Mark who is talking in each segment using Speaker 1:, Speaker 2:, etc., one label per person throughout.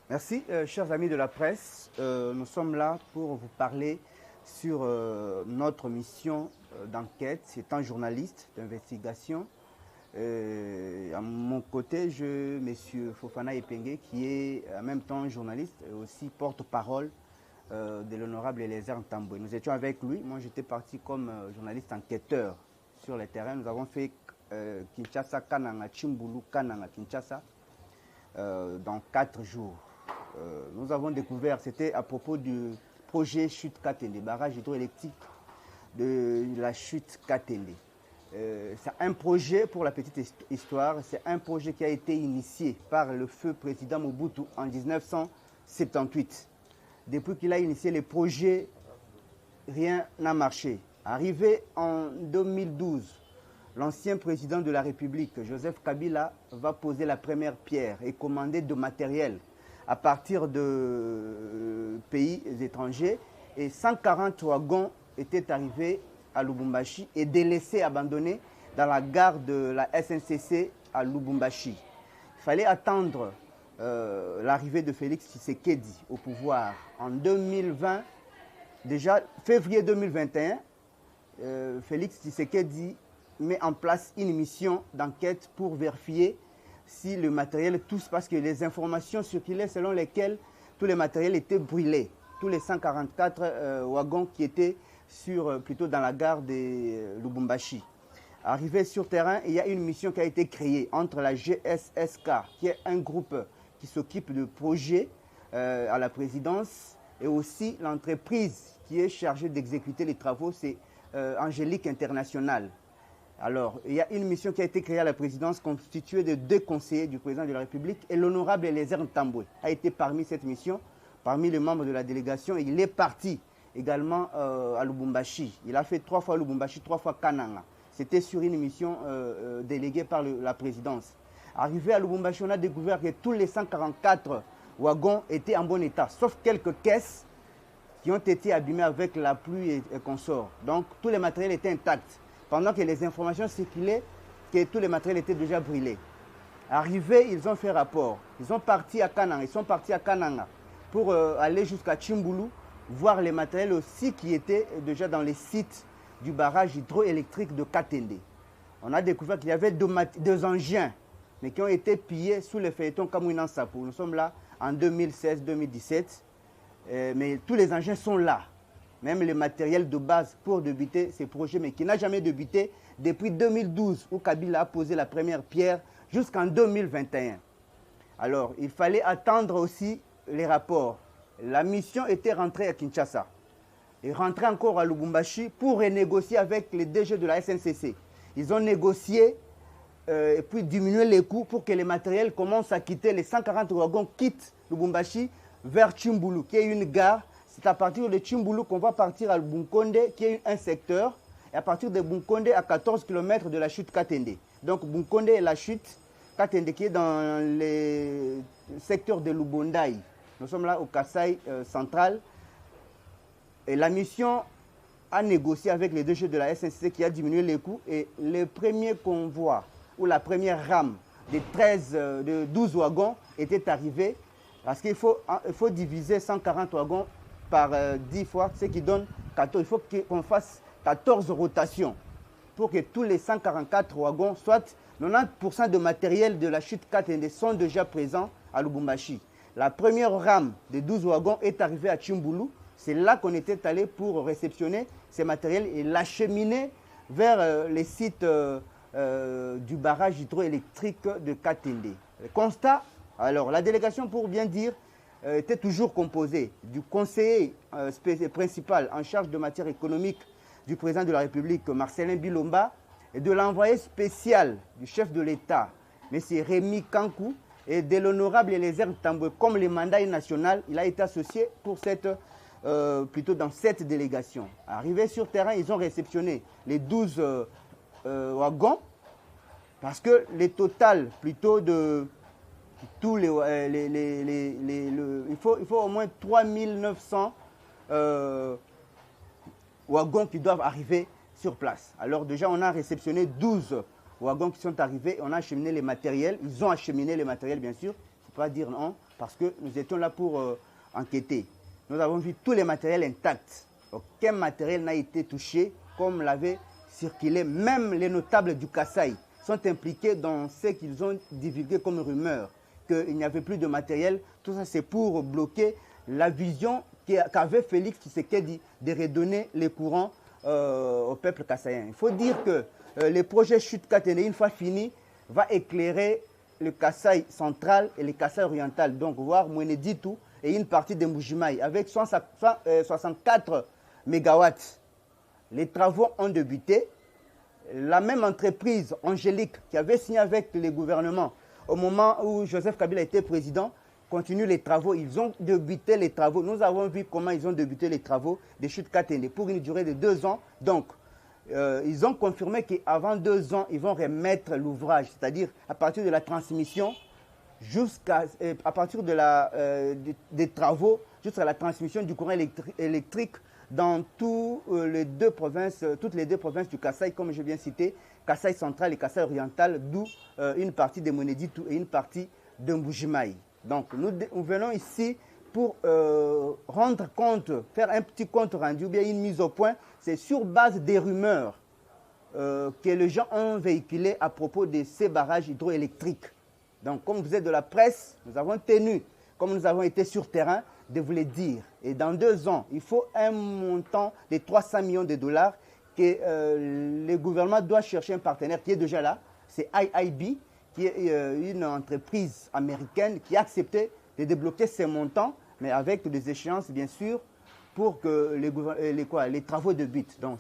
Speaker 1: Merci, chers amis de la presse. Nous sommes là pour vous parler sur notre mission d'enquête. C'est un journaliste d'investigation. À mon côté, je, M. Fofana Epenge, qui est en même temps journaliste et aussi porte-parole de l'honorable Eliezer Ntambwe. Nous étions avec lui. Moi, j'étais parti comme journaliste enquêteur sur le terrain. Nous avons fait Kinshasa, Kananga, Chimbulu, Kananga, Kinshasa dans 4 jours. Nous avons découvert, c'était à propos du projet Chute Katende, barrage hydroélectrique de la Chute Katende. C'est un projet, pour la petite histoire, c'est un projet qui a été initié par le feu président Mobutu en 1978. Depuis qu'il a initié le projet, rien n'a marché. Arrivé en 2012, l'ancien président de la République, Joseph Kabila, va poser la première pierre et commander de matériel à partir de pays étrangers. Et 140 wagons étaient arrivés à Lubumbashi et délaissés, abandonnés dans la gare de la SNCC à Lubumbashi. Il fallait attendre l'arrivée de Félix Tshisekedi au pouvoir en 2020. Déjà, février 2021, Félix Tshisekedi met en place une mission d'enquête pour vérifier si le matériel touche, parce que les informations circulaient selon lesquelles tous les matériels étaient brûlés. Tous les 144 wagons qui étaient plutôt dans la gare de Lubumbashi. Arrivé sur terrain, il y a une mission qui a été créée entre la GSSK, qui est un groupe qui s'occupe de projets à la présidence, et aussi l'entreprise qui est chargée d'exécuter les travaux, c'est Angélique International. Alors, il y a une mission qui a été créée à la présidence constituée de 2 conseillers du président de la République, et l'honorable Eliezer Ntambwe a été parmi cette mission, parmi les membres de la délégation, et il est parti également à Lubumbashi. Il a fait 3 fois Lubumbashi, 3 fois Kananga. C'était sur une mission déléguée par la présidence. Arrivé à Lubumbashi, on a découvert que tous les 144 wagons étaient en bon état, sauf quelques caisses qui ont été abîmées avec la pluie et consorts. Donc, tous les matériels étaient intacts, pendant que les informations circulaient que tous les matériels étaient déjà brûlés. Arrivés, ils ont fait rapport. Ils sont partis à Kananga pour aller jusqu'à Chimbulu, voir les matériels aussi qui étaient déjà dans les sites du barrage hydroélectrique de Katende. On a découvert qu'il y avait 2 engins, mais qui ont été pillés sous le feuilleton Kamouinan Sapou. Nous sommes là en 2016-2017, mais tous les engins sont là. Même le matériel de base pour débuter ces projets, mais qui n'a jamais débuté depuis 2012, où Kabila a posé la première pierre, jusqu'en 2021. Alors, il fallait attendre aussi les rapports. La mission était rentrée à Kinshasa et rentrée encore à Lubumbashi pour renégocier avec les DG de la SNCC. Ils ont négocié et puis diminué les coûts pour que les matériels commencent à quitter, les 140 wagons quittent Lubumbashi vers Chimbulu, qui est une gare. C'est à partir de Chimbulu qu'on va partir à Bunkonde, qui est un secteur, et à partir de Bunkonde à 14 km de la chute Katende. Donc Bunkonde est la chute, Katende qui est dans les secteurs de Lubondai. Nous sommes là au Kasaï central. Et la mission a négocié avec les DG de la SNCC qui a diminué les coûts. Et le premier convoi, ou la première rame de 12 wagons était arrivé. Parce qu'il faut diviser 140 wagons par 10 fois, ce qui donne 14. Il faut qu'on fasse 14 rotations pour que tous les 144 wagons, soit 90% de matériel de la chute Katende, sont déjà présents à Lubumbashi. La première rame de 12 wagons est arrivée à Chimbulu. C'est là qu'on était allé pour réceptionner ces matériels et l'acheminer vers les sites du barrage hydroélectrique de Katende. Le constat, alors la délégation, pour bien dire, était toujours composée du conseiller principal en charge de matière économique du président de la République, Marcelin Bilomba, et de l'envoyé spécial du chef de l'État, M. Rémi Kankou, et de l'honorable Eliezer Ntambwe. Comme le mandat est national, il a été associé pour plutôt dans cette délégation. Arrivés sur terrain, ils ont réceptionné les 12 wagons, parce que le total plutôt de tous il faut au moins 3900 wagons qui doivent arriver sur place. Alors déjà, on a réceptionné 12 wagons qui sont arrivés, on a acheminé les matériels, ils ont acheminé les matériels bien sûr, il ne faut pas dire non, parce que nous étions là pour enquêter. Nous avons vu tous les matériels intacts. Aucun matériel n'a été touché comme l'avait circulé. Même les notables du Kasaï sont impliqués dans ce qu'ils ont divulgué comme rumeur, qu'il n'y avait plus de matériel. Tout ça, c'est pour bloquer la vision qu'avait Félix Tshisekedi de redonner les courants au peuple kassaïen. Il faut dire que le projet Chute Katene, une fois fini, va éclairer le Kasaï central et le Kasaï oriental, donc voir Mweneditu et une partie de Mbujimaï avec 64 mégawatts. Les travaux ont débuté. La même entreprise, Angélique, qui avait signé avec le gouvernement au moment où Joseph Kabila était président, continue les travaux. Ils ont débuté les travaux. Nous avons vu comment ils ont débuté les travaux de Chute Katene pour une durée de 2 ans. Donc, ils ont confirmé qu'avant 2 ans, ils vont remettre l'ouvrage, c'est-à-dire à partir de la transmission à partir des travaux jusqu'à la transmission du courant électrique dans toutes les deux provinces du Kasaï, comme je viens de citer, Kasaï central et Kasaï oriental, d'où une partie de Mweneditu et une partie de Mbujimaï. Donc nous venons ici pour rendre compte, faire un petit compte rendu ou bien une mise au point. C'est sur base des rumeurs que les gens ont véhiculées à propos de ces barrages hydroélectriques. Donc comme vous êtes de la presse, nous avons tenu, comme nous avons été sur terrain, de vous le dire. Et dans 2 ans, il faut un montant de 300 millions de dollars que le gouvernement doit chercher un partenaire qui est déjà là. C'est IIB, qui est une entreprise américaine qui a accepté de débloquer ces montants, mais avec des échéances, bien sûr, pour que les travaux débutent. Donc,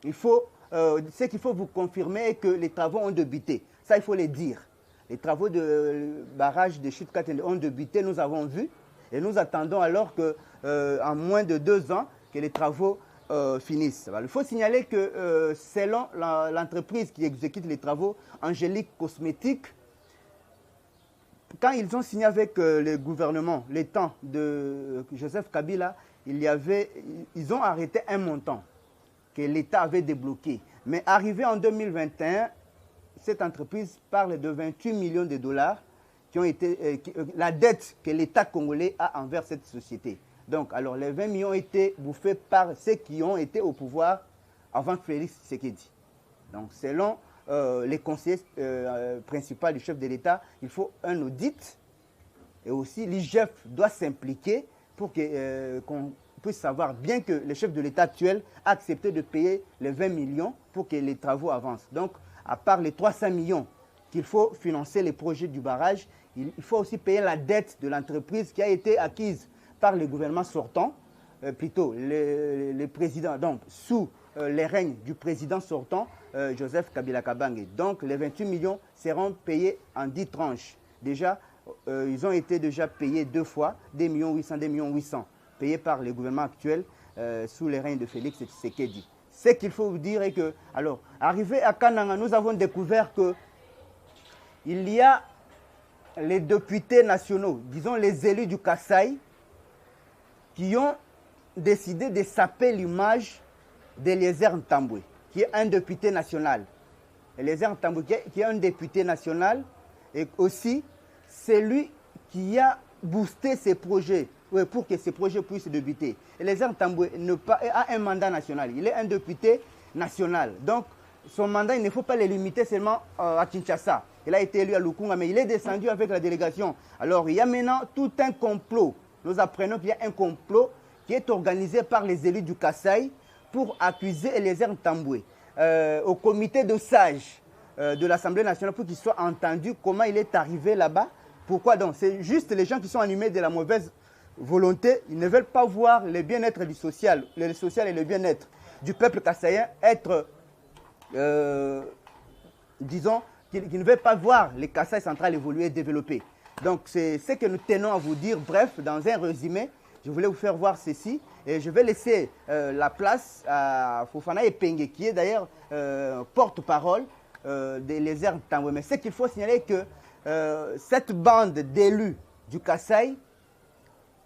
Speaker 1: ce qu'il faut vous confirmer est que les travaux ont débuté. Ça, il faut le dire. Les travaux de barrage de Chute Katene ont débuté, nous avons vu. Et nous attendons alors qu'en moins de 2 ans, que les travaux finissent. Il faut signaler que selon l'entreprise qui exécute les travaux, Angélique Cosmétique, quand ils ont signé avec le gouvernement, les temps de Joseph Kabila, ils ont arrêté un montant que l'État avait débloqué. Mais arrivé en 2021, cette entreprise parle de 28 millions de dollars qui ont été, la dette que l'État congolais a envers cette société. Donc, alors, les 20 millions ont été bouffés par ceux qui ont été au pouvoir avant Félix Tshisekedi. Donc, selon les conseillers principaux du chef de l'État, il faut un audit. Et aussi, l'IGF doit s'impliquer pour qu'on puisse savoir, bien que le chef de l'État actuel a accepté de payer les 20 millions pour que les travaux avancent. Donc, à part les 300 millions qu'il faut financer les projets du barrage, il faut aussi payer la dette de l'entreprise qui a été acquise par le gouvernement sortant, plutôt le président, donc sous les règnes du président sortant, Joseph Kabila Kabange. Donc les 28 millions seront payés en 10 tranches. Déjà, ils ont été déjà payés 2 fois, 2 800 000, 2 800 000, payés par le gouvernement actuel sous les règnes de Félix Tshisekedi. Ce qu'il faut vous dire est que, alors, arrivé à Kananga, nous avons découvert que il y a les députés nationaux, disons les élus du Kasaï, qui ont décidé de saper l'image d'Eliezer Ntambwe, qui est un député national. Eliezer Ntambwe, qui est un député national, et aussi c'est lui qui a boosté ces projets pour que ces projets puissent débuter. Eliezer Ntambwe a un mandat national, il est un député national. Donc, son mandat, il ne faut pas le limiter seulement à Kinshasa. Il a été élu à Lukunga, mais il est descendu avec la délégation. Alors, il y a maintenant tout un complot. Nous apprenons qu'il y a un complot qui est organisé par les élus du Kasaï pour accuser Eliezer Ntambwe au comité de sages de l'Assemblée nationale pour qu'il soit entendu comment il est arrivé là-bas. Pourquoi donc? C'est juste les gens qui sont animés de la mauvaise volonté. Ils ne veulent pas voir le bien-être du social, le social et le bien-être du peuple kassaïen être, disons, qui ne veulent pas voir les Kasaï central évoluer et développer. Donc c'est ce que nous tenons à vous dire. Bref, dans un résumé, je voulais vous faire voir ceci. Et je vais laisser la place à Fofana Epenge, qui est d'ailleurs porte-parole d'Eliezer Ntambwe. Mais ce qu'il faut signaler que cette bande d'élus du Kasaï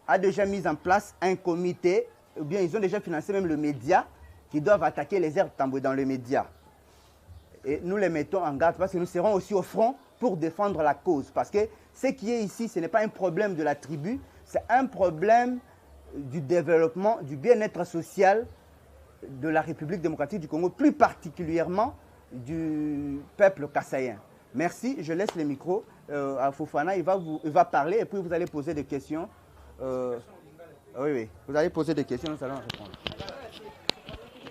Speaker 1: a déjà mis en place un comité, ou bien ils ont déjà financé même le média, qui doivent attaquer Eliezer Ntambwe dans le média. Et nous les mettons en garde parce que nous serons aussi au front pour défendre la cause. Parce que ce qui est ici, ce n'est pas un problème de la tribu, c'est un problème du développement, du bien-être social de la République démocratique du Congo, plus particulièrement du peuple kassaïen. Merci, je laisse le micro à Fofana, il va parler et puis vous allez poser des questions. Oui, vous allez poser des questions, nous allons répondre.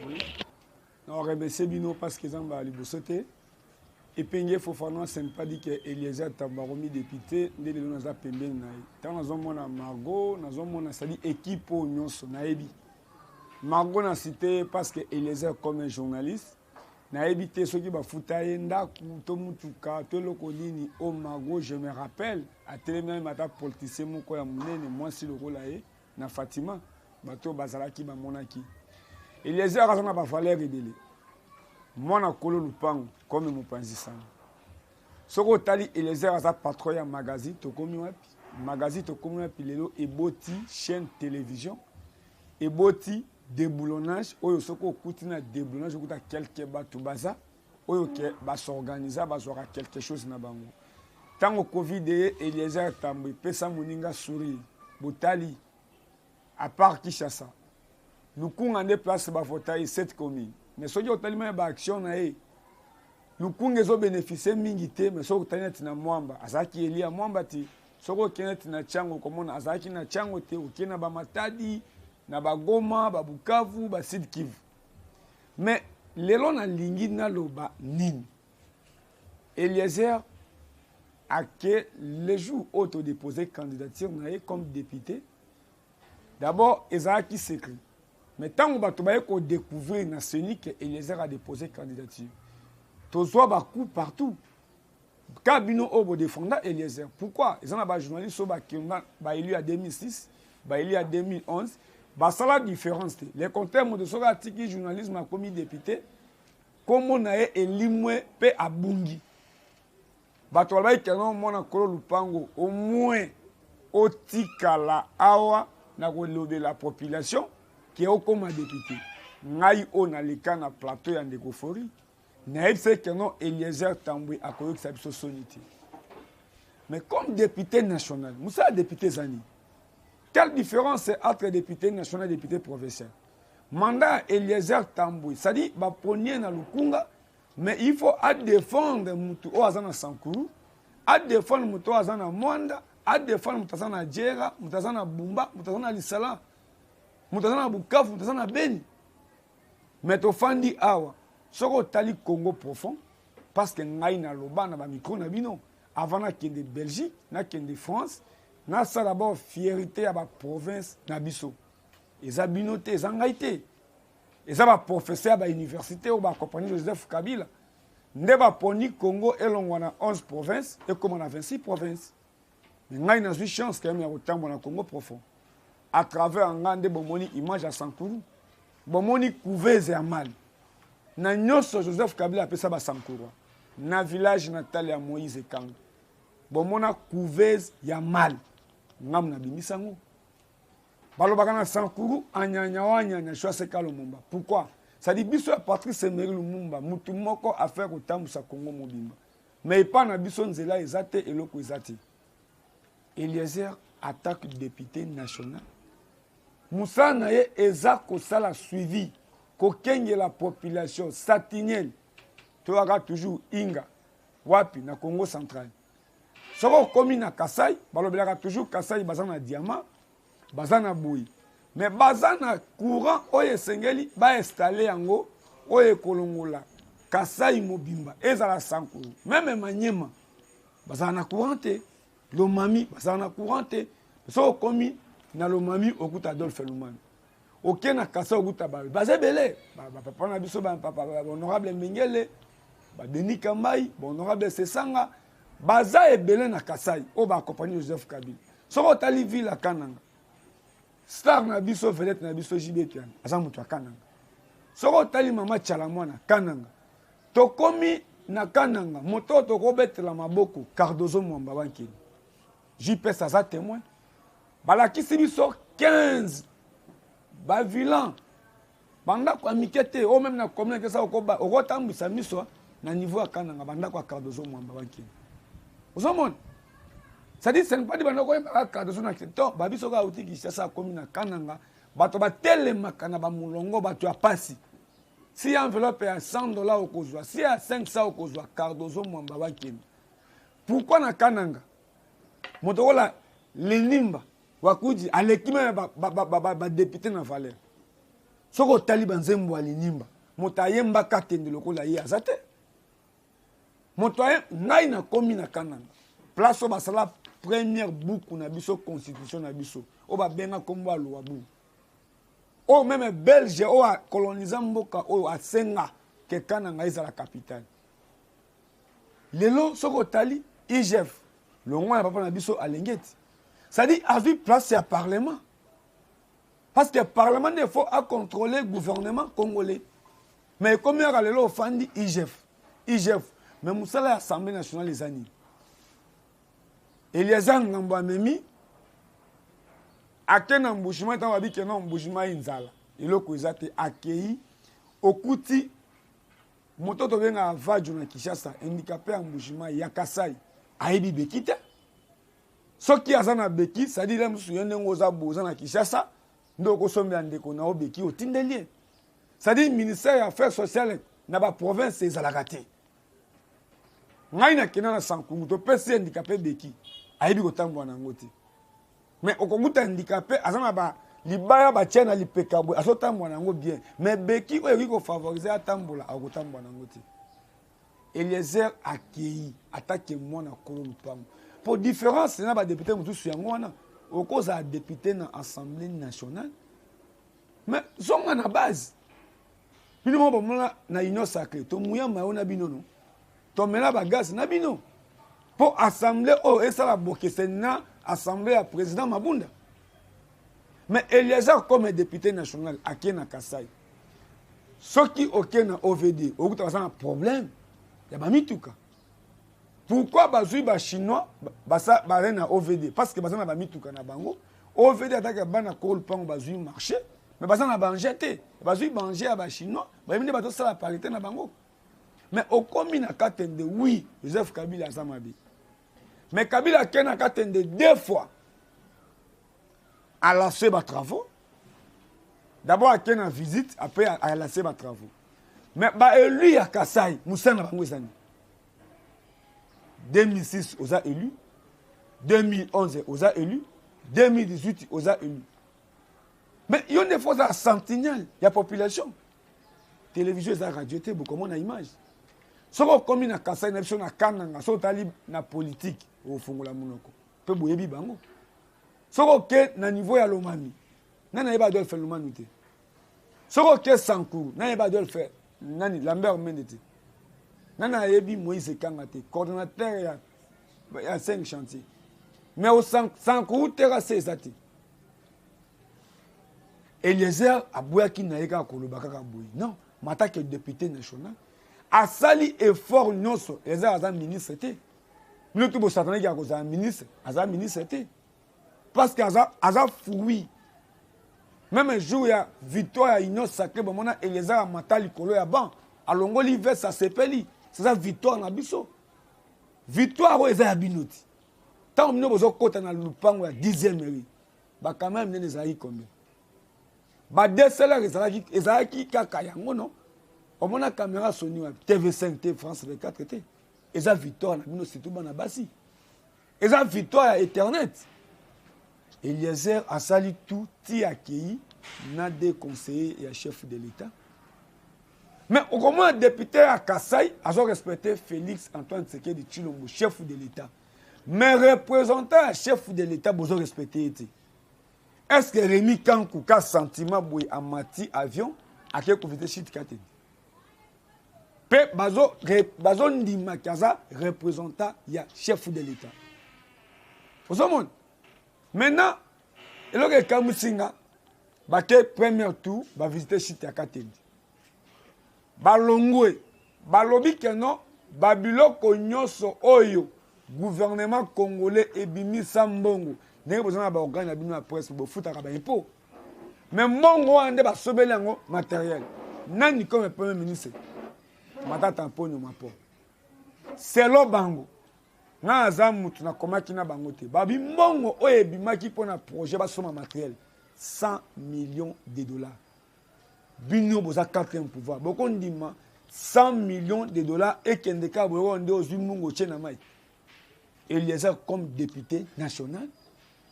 Speaker 2: Oui. Non, remercie Bino parce que Zamba Ali Boussoté. Et puis, Fofana, ce n'est pas dit que Eliezer Tambaromi député, nous avons pembé. Tant nous avons Margot, nous avons une équipe au Nyonso, Naebi. Margot n'a cité parce que Eliezer comme un journaliste. Naebi te ceux qui va foutre ndaku tomutuka tolokolini au Margot, je me rappelle à télévision mata politicien moko ya munene moi si le rôle na Fatima bato bazalaki ba monaki. Eliezer azana ba valeur rebelle. Moi na kolo lupango comme mopanzi sana. Soko tali Eliezer aza patron ya magazine tokomi wapi? Magazine tokomi wapi lelo eboti chaîne télévision eboti déboulonnage oyo soko kutina déboulonnage okuta quelque bato baza oyo ke ba s'organiser bazora quelque chose na bango. Tango Covid Eliezer Tambwe pesa moninga sourire botali à part Kinshasa. Nous avons des places pour voter cette commune. Mais si vous avez une action, nous avons bénéficié de l'ingité, mais si vous avez une mwamba, azaki elia mwamba ti, si vous avez une chango, comme on azaki na chango te, vous avez une matadi, na bagoma, babukavu, basid kivu. Mais lelo na lingi na loba nini. Eliezer a que les jours autodéposé candidature comme député. D'abord, Ezaki s'écrit. Mais tant que vous avez découvert dans ce que Eliezer a déposé candidature, tu as coup partout. Quand Bino Obo défendait Eliezer, pourquoi? Ils ont des journalistes qui ont élu en 2006, élu en 2011. C'est la différence. Les compteurs de ce article journalisme a commis député, comme on a élu pe abungi. Bato ba ikano mona kolo lupango au moins otikala awa na de la population qui est comme député. Ngai on a le cas na plateau ya ndekofori. Na epse que non Eliezer Tambwe a koyo sa biso sonité. Mais comme député national, Moussa député Zani. Quelle différence est entre député national et député provincial? Mandat Eliezer Tambwe, ça dit ba ponier na lukunga, mais il faut à défendre mutu o azana Sankuru, à défendre mutu o azana Mwanda, à défendre mutu azana Djera, mutu azana Bumba, mutu azana Lisala. Mutazana Bukavu, mutazana Beni. Mais to fandi awa, soko tali Congo profond, parce que ngai na loba na ba micro na bino, avant na kende Belgique, na kende France, na sa d'abord fierté à ba province na biso. Eza binote, eza ngai te. Eza ba professeur ba université ou ba compagnie Joseph Kabila. Nde ba poni Congo elongwa na 11 provinces et comme on a 26 provinces. Mais ngai na zui chance quand même ya kotambo na Congo profond. À travers un grand bomoni image à Sankuru, bomoni couveuse à mal. Na nyoso Joseph Kabila appelle ça Sankuru. Na village natal ya Moïse Kang. Bomona couveuse ya mal. Ngam na bimisango. Balobaka na Sankuru anyanya wanyanya choise kalomumba. Pourquoi? Ça dit biso ya Patrice Emery Lumumba, mutu moko affaire kotambusa Congo mobimba. Mais pas na biso nzela ezate eloko ezate. Eliezer attaque député national. Moussa Naye Ezako Sala suivi, kokenge la population satinienne, tu auras toujours Inga, Wapi, na Congo central. Soko komi na Kasai, balobelaka toujours Kasai bazana diamant, bazana boui. Mais bazana courant, oye sengeli, ba installé yango, oye kolongola, Kasai mobimba, ezala Sankuru. Même Maniema, bazana courante, Lomami, bazana courante, soko komi, na Lomami okuta Adolphe Lumani. Oké na kasa okuta ba bazebele ba papa na biso ba papa honorable Mengele ba Denis Kambai ba honorable Sesanga baza ebele na Kasai o ba accompagner Joseph Kabila. Soko tali ville Kananga. Star na biso vedette na biso Jibetian aza mutu Kananga. Soko tali mama Chalamwana Kananga. Tokomi na Kananga moto to kobetela maboko Cardozo Mwamba bankini. JPS aza témoin. Balakisi biso 15 ba vilain banda kwa mikete o même na commune que ça okoba okotambisa miso na niveau ya Kananga banda kwa Cardozo Mwamba banki Vous comprenez? Ça dit, ce n'est pas dit que Babiso a outil qui ça comme na Kananga, bato ba telema kana ba mulongo bato ya pasi. Si enveloppe est à $100 au Kozwa, si à 500 au Kozwa, Cardozo Mwamba Wakemi. Pourquoi na Kananga? Motokola Lenimba Wakuji alekima ba député na valeur. Soko Taliban Zembo Lenimba, Motayemba Katende lokola ye azate. Motoye ngai na komi na Kananga. Place au basala première boucle na biso constitution na biso. O ba benga kombo loi bu. O même Belge o a colonisé mboka o a senga ke Kananga isa la capitale. Lelo soko tali IGF. Le roi papa na biso alengeti. Ça dit a vu place à parlement. Parce que le parlement il faut à contrôler le gouvernement congolais. Mais comme il y a lelo fandi IGF. Mais Moussala l'Assemblée nationale les années. Eliezer Ngambo Memi akena mbushima tan wabi kena mbushima inzala. Eloko ezate akei okuti mototo benga avaju na Kinshasa handicapé en mbushima ya Kasai aibi bekite. Soki azana beki ça dit lem suyende ngoza boza na Kinshasa ndoko sombe ndeko na obeki otindelie. Ça dit ministère des affaires sociales na ba province ezalakate. Ngai na kena na Sankungu to pesi handicapé beki aibi kotambwa na ngoti. Mais okomuta handicapé azana ba libaya ba tiana lipekabwe azotambwa na ngo bien. Mais beki o yiko favoriser atambola akotambwa na ngoti. Eliezer akei attaque mona kolompango. Pour différence na ba député mutusu yango wana okoza député na Assemblée nationale. Mais zonga na base. Bino mo bomona na union sacrée to muyama ona binono. Tomela bagaz na bino pour assemblée oh et ça la bokese na assemblée à président Mabunda. Mais Eliezer comme député national à Kena Kasai. Ce qui OK na OVD, au bout un problème, il y a mituka. Pourquoi bazui ba chinois basa ba na OVD parce que bazana ba mituka na bango. OVD attaque bana kol pang bazui marché, mais bazana ba jeté. Bazui manger à ba chinois, ba mine ba to la parité na bango. Mais au commis na katende, oui, Joseph Kabila Zamabi. Mais Kabila Kena katende 2 fois à lancer mes travaux. D'abord à Kena visite, après à lancer mes travaux. Mais lui à Kasai, Moussa Nabangwezani. 2006, aux a élu. 2011, aux a élu. 2018, aux a élu. Mais il y a des fois à sentinelle, il y a population. Télévision, et radio, beaucoup moins d'image. Soko komi na Kasai na biso na Kananga so tali na politique au fungola munoko pe boyebi bango soko ke na niveau ya Lomami nana yeba doit faire Lomami te soko ke Sankuru nana yeba doit faire nani Lambert Mendete nana yebi Moïse Kanga te coordinateur ya 5 chantiers mais au Sankuru terrasse ezati Eliezer abouaki na yeka koloba kaka boyi non mata que député national Asali effort nyonso eza aza ministre te. Nous tout satana ki akoza ministre, aza ministre te. Parce que aza fouille. Même un jour ya victoire ya union sacrée bomona Eliezer matali kolo ya ban, alongoli vers sa sepeli. C'est ça victoire na biso. Victoire o eza ya binoti. Tant mino bozo kota na lupango ya 10e mairie. Ba quand même ne ezali combien? Ba DSLR ezalaki kaka yango non. On a caméra Sony TV5 T France 24 T. Et ça victoire na c'est tout bana basi. Et ça victoire à Internet. Eliezer a sali tout ti accueilli na des conseillers et chef de l'État. Mais au comment député à Kasai a respecté Félix Antoine Tshisekedi Tshilombo chef de l'État. Mais représentant chef de l'État besoin respecter. Est-ce que Rémi Kankou ka sentiment boy amati avion a quel convité chit katen? Pe bazo ndima kaza représentant ya chef de l'État. Vous savez maintenant il y a Kamusinga baké premier tour va visiter site ya Katendi. Balongwe balobi keno babiloko nyonso oyo gouvernement congolais ebimisa mbongo ndenge bozana ba organe bino na presse bo futaka ba impôt. Mais mbongo ande ba sobeli yango matériel. Nani comme premier ministre Matata Mponyo Mapo. C'est le bango. nga aza mutu na komaki na bango te babi mbongo oyo ebimaki mpo na projet basoma matériel 100 millions de dollars bino boza 4e pouvoir bokondima 100 millions de dollars ekende ka boyo nde ozwi mungu otie na mai Eliezer comme député national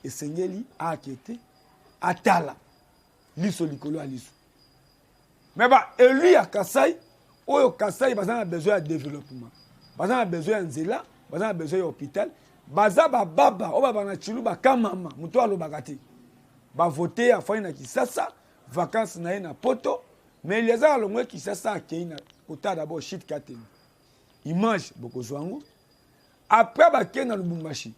Speaker 2: esengeli akete atala liso likolo ya liso mais ba élu ya Kasai oyo Kasai baza na besoin de développement baza na besoin ya nzela baza na besoin ya hôpital baza bababa oyo baba na chilu bakamama mutu alobaka te bavote afai na Kisasa vacances na ye na poto mais Eliezer alongwe Kisasa akei na kota d'abord shit kateni image bokozwa yango après bakei na Lubumbashi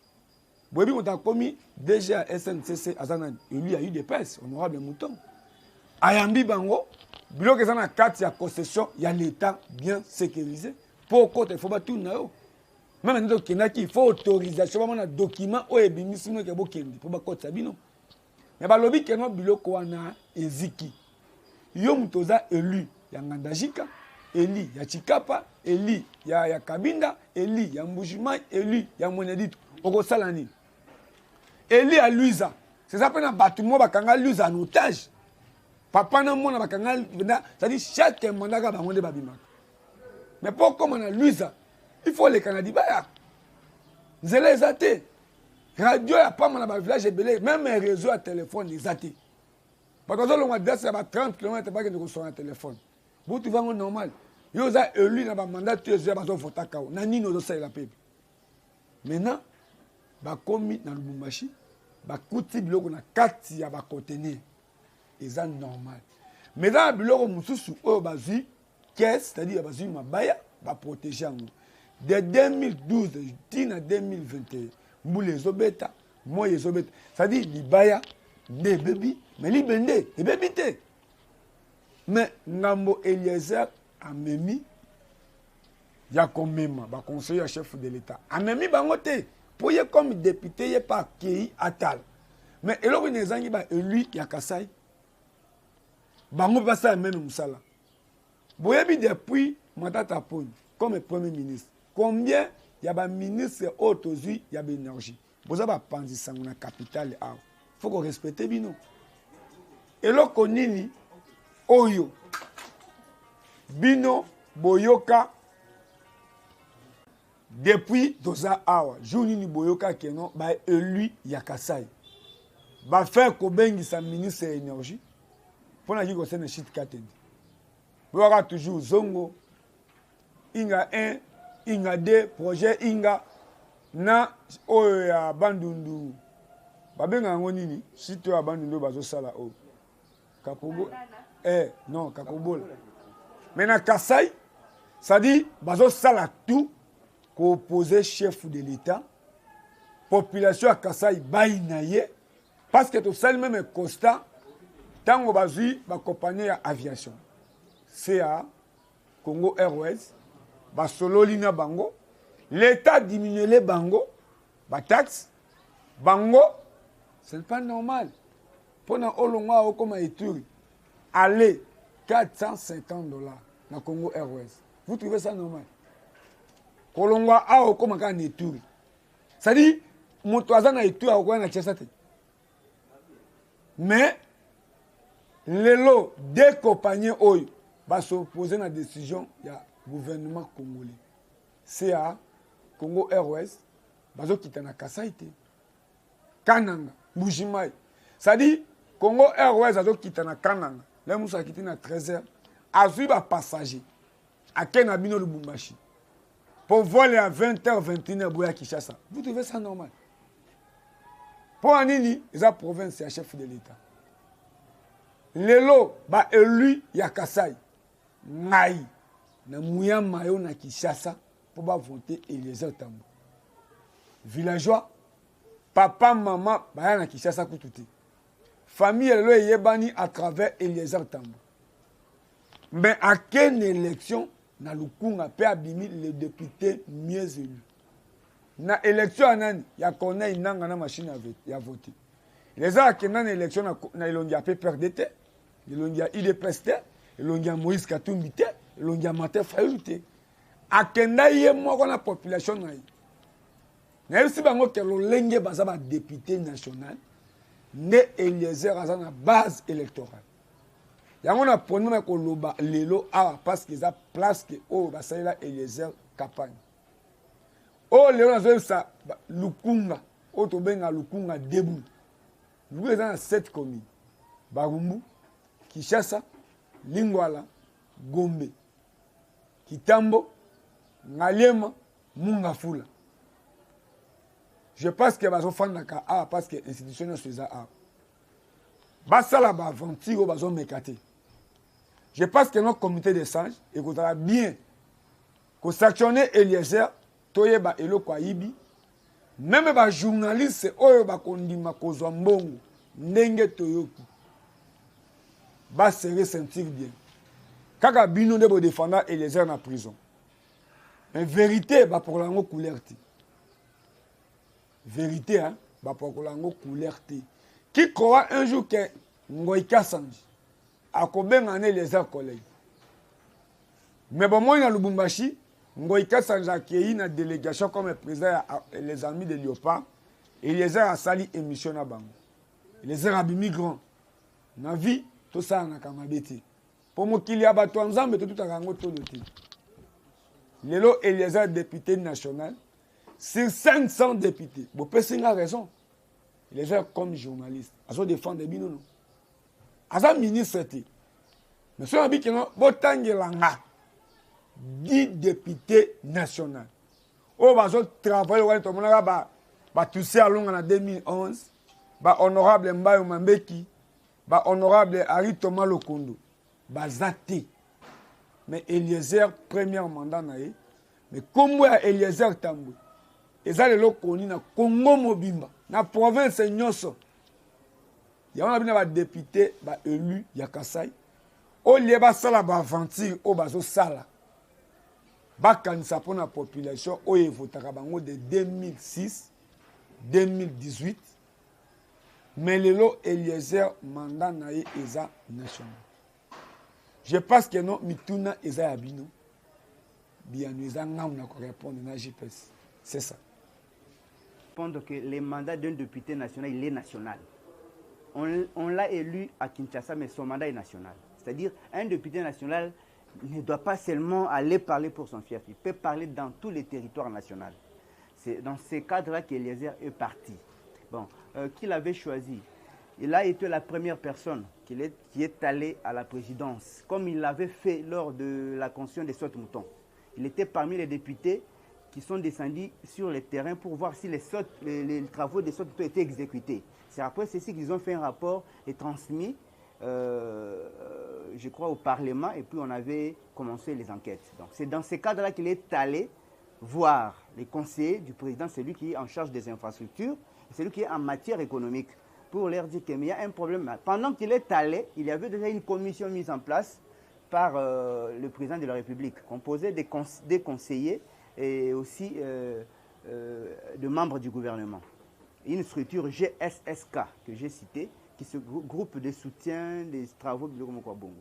Speaker 2: boyebi moto akomi DG ya SNCC aza nani élu ya UDPS honorable Mouton ayambi bango biloko eza na kati ya concession ya l'état bien sécurisé pour kota il faut batuna yo même nde okendaki il faut autorisation bamona document oyo ebimisi bino ke bokende mpo bakotisa bino me balobi keno biloko wana eziki yo moto oza élu ya Ngandajika Eli ya Chikapa Eli ya Kabinda Eli ya Mbujimayi Eli ya Mweneditu okosala nini Eli ya Luiza c'est ça pena batu mo bakanga Luiza en otage papa na mona bakanga c'est-à-dire chaque mandat ka bango nde babimaka mais pour comme na Luiza il faut les Canadiens baya nzela ezate radio ya pama na ba village ebele même réseau à téléphone ezate parce que l'on a dit ça va 30 km pas que de recevoir un téléphone vous tu vas normal yo za élu na ba mandat tu es ba zo voter ka na nini ozo sala pepe maintenant ba komi na Lubumbashi ba kuti biloko na kati ya ba conteneur eza normal mais dans biloko mususu oyo bazui caisse c'est-à-dire bazui mabaya ba protéger yango de 2012 tina 2021 mbule ezobeta moye ezobeta c'est-à-dire libaya nde bebi mais libende ebebi te mais ngambo Eliezer amemi ya komema ba conseiller ya chef de l'état amemi bango te pour ye comme député ye pas kei atal mais eloko nezangi ba élu ya Kasai bango basa même musala boyebi depuis Matata Ponyo comme premier ministre combien ya ba ministre autozui ya ba énergie boza ba panzisa na capitale a faut qu'on respecte bino eloko nini oyo bino boyoka depuis doza awa jour nini boyoka keno ba élu ya Kasai ba faire ko bengisa ministre ya énergie pona ki ko sene shit katendi boyoka toujours zongo inga 1 inga 2 projet inga na oyo ya bandundu babenga yango nini site ya bandundu bazosala oyo Kakobo non Kakobo mais na Kasai ça dit bazosala tout ko opposer chef de l'état population à Kasai bainaye parce que tout seul même constat tango bazui ba compagnie ya aviation CA Congo Airways ba sololi na bango l'état diminue les bango ba taxe bango c'est pas normal pendant olonga o comme Ituri aller $450 na Congo Airways vous trouvez ça normal kolongwa a comme ka Ituri ça dit moto azana Ituri a ko na chesate mais lelo deux compagnies oyo va s'opposer na décision ya gouvernement congolais CA Congo Airways bazo kita na Kasai te Kananga Mbujimayi ça dit Congo Airways azo kita na Kananga le musa kiti na 13h azui ba passager akena bino Lubumbashi pour voler à 20h 21h boya Kinshasa vous trouvez ça normal pour anini eza province ya chef de l'état lelo ba élu ya Kasai ngai na muya mayo na Kinshasa pour ba voter Eliezer Tambo villageois papa maman baya na Kinshasa kututi famille lelo yebani à travers Eliezer Tambo mais à quelle élection na lukunga pe abimi le député mieux élu na élection anani ya Corneille Nanga na machine ya voter les a kenan élection na ilongi a PPRD te ilongi a IDPS te ilongi a Moïse Katumbi te ilongi a Martin Fayulu te akenda ye moko na population na ye Mais si bango que l'olenge baza ba député national, ne Eliezer aza na base électorale. Yango na poni me ko loba lelo a parce que za place que o ba salela Eliezer campagne. O lelo na zo sa Lukunga, o to benga Lukunga debu. Lukunga za na 7 communes. Barumbu, Kishasa, Lingwala, Gombe, Kitambo, Ngaliema, Mungafula. Je pense que bazo fandaka a parce que institution c'est ça a. Basala ba aventure bazo mekate. Je pense que notre comité de sages écoutera bien que sanctionner Eliezer toyeba eloko ayibi même ba journaliste oyo ba kondima kozwa mbongo ndenge toyoki ba se ressentir bien. Kaka bino de bo défendre Eliezer na prison. En vérité ba pour lango couleur ti. Vérité, hein, bah pour que l'ango couleur té. Qui croit un jour que Ngoïka Sanji a combien d'années les collègues. Mais bon, moi, dans le Lubumbashi, Ngoïka Sanji a accueilli une délégation comme président les amis de Léopard et les a sali émission à Bango. Les a migrants. Na vie, tout ça, on a kamabété. Pour moi, qu'il y a battu ensemble, tout a rango tout le temps. Lélo et les a députés nationaux. Sur 500 députés, vous pouvez a raison. Les gens comme journalistes, ils ont défendu les binonos. Ils ont ministre. Mais si on dit que nous avons 10 députés nationaux. Oh, ils ont travaillé, tout le monde a touché à Longa en 2011. Honorable Mbayo Mambeki, honorable Ari Thomas Lokondo. Zate. Mais Eliezer, premier mandat, mais comment Eliezer Tambou? Et ça, les locaux, na Congo Mobimba, na province Nyoso. Il y a un député, élu, Yakasai. Au lieu de ça, la aventure, au bazo sala. Bakanisa pour la population, au Evotarabango de 2006, 2018. Mais le lot Eliezer, mandat naïe, eza national. Je pense que non, mituna eza abino. Bien, nous avons répondre à GPS. C'est ça.
Speaker 1: Que le mandat d'un député national, il est national. On l'a élu à Kinshasa, mais son mandat est national. C'est-à-dire, un député national ne doit pas seulement aller parler pour son fief, il peut parler dans tous les territoires nationaux. C'est dans ces cadres-là qu'Eliezer est parti. Bon, qui l'avait choisi? Il a été la première personne qui est allée à la présidence, comme il l'avait fait lors de la construction des sautes-moutons. Il était parmi les députés qui sont descendus sur le terrain pour voir si les travaux des sautes étaient exécutés. C'est après ceci qu'ils ont fait un rapport et transmis, je crois, au Parlement, et puis on avait commencé les enquêtes. Donc c'est dans ces cadres-là qu'il est allé voir les conseillers du président, celui qui est en charge des infrastructures, celui qui est en matière économique, pour leur dire qu'il y a un problème. Pendant qu'il est allé, il y avait déjà une commission mise en place par le président de la République, composée des conseillers et aussi de membres du gouvernement. Une structure GSSK que j'ai citée, qui se groupe de soutien des travaux de Bongo.